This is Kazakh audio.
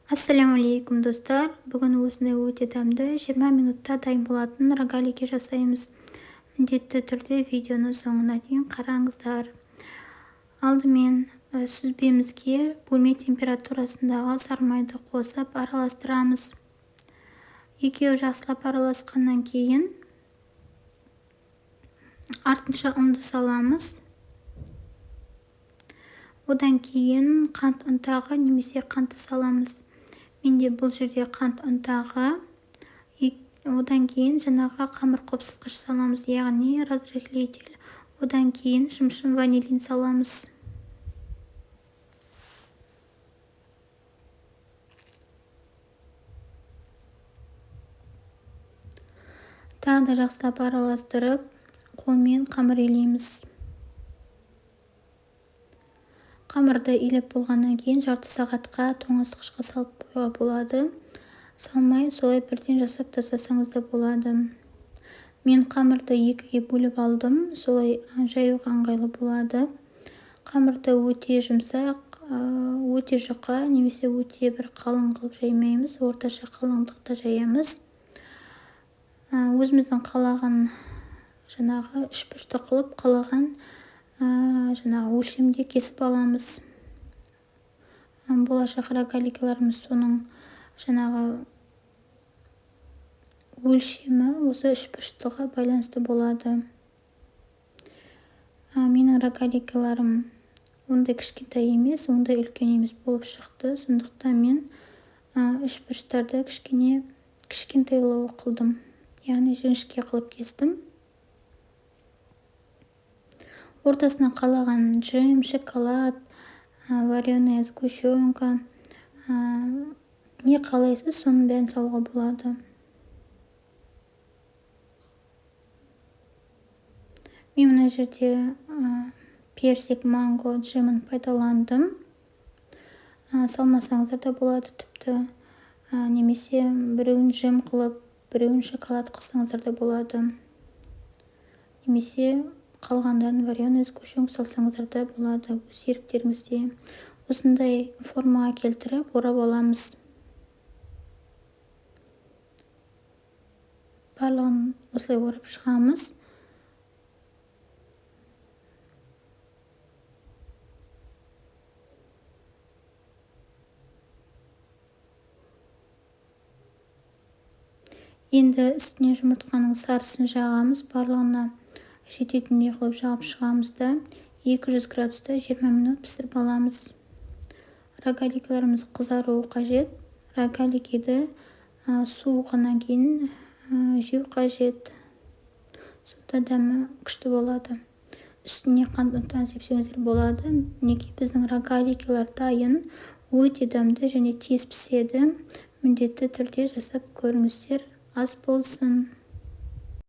Ассалаумалейкум достар. Бүгін осындай өте дәмді 20 минутта дайын болатын рогалики жасаймыз. Міндетті түрде видеоны соңына дейін қараңыздар. Алдымен сүзбемізге бөлме температурасындағы сармайды қосып араластырамыз. Екеуі жақсылап араласқаннан кейін артынша ұнды саламыз. Одан кейін қант ұнтағы немесе қантты саламыз. Менде бұл жерде қант ұнтағы. Одан кейін жаңағы қамыр қопсытқыш саламыз, яғни разрыхлитель. Одан кейін шымшым ванилин саламыз. Тағы да жақсылап араластырып, қолмен қамыр илейміз. Қамырды илеп болғаннан кейін жарты сағатқа тоңазытқышқа салып қоюға болады. Салмай, солай бірден жасап тастасаңыз да болады. Мен қамырды екіге бөліп алдым, солай жаюға ыңғайлы болады. Қамырды өте жұмсақ, өте жұқа немесе өте бір қалың қылып жаймаймыз, орташа қалыңдықта жаямыз. Өзіміздің қалаған жаңағы үшбұрышты қылып, қалаған жаңағы өлшемде кесіп аламыз. Болашақ рогаликаларымыз соның жаңағы өлшемі осы үшбұрыштыға байланысты болады. Менің рогаликаларым ондай кішкентай емес, ондай үлкен емес болып шықты. Сондықтан мен үшбұрыштарды кішкентайлау қылдым, яғни жіңішке қылып кестім. Ортасына қалаған джем, шоколад, вареная сгущенка, не қалайсыз, соның бәрін салуға болады. Мен мына жерде персик, манго джемін пайдаландым. Салмасаңыздар да болады тіпті. Немесе біреуін джем қылып, біреуін шоколад қылсаңыздар да болады. Немесе қалғандарын вареная сгущенка салсаңыздар да болады, өз еріктеріңізде. Осындай формаға келтіріп, орап аламыз. Барлығын осылай орап шығамыз. Енді үстіне жұмыртқаның сарысын жағамыз, барлығына жететіндей қылып жағып шығамыз да 200 градуста 20 минут пісіріп аламыз. Рогаликаларымыз қызаруы қажет. Рогаликиді суығаннан кейін жеу қажет. Сонда дәмі күшті болады. Үстіне қант ұнтағын сепсеңіздер болады. Мінекей біздің рогаликалар дайын, өте дәмді және тез піседі. Міндетті түрде жасап көріңіздер. Ас болсын.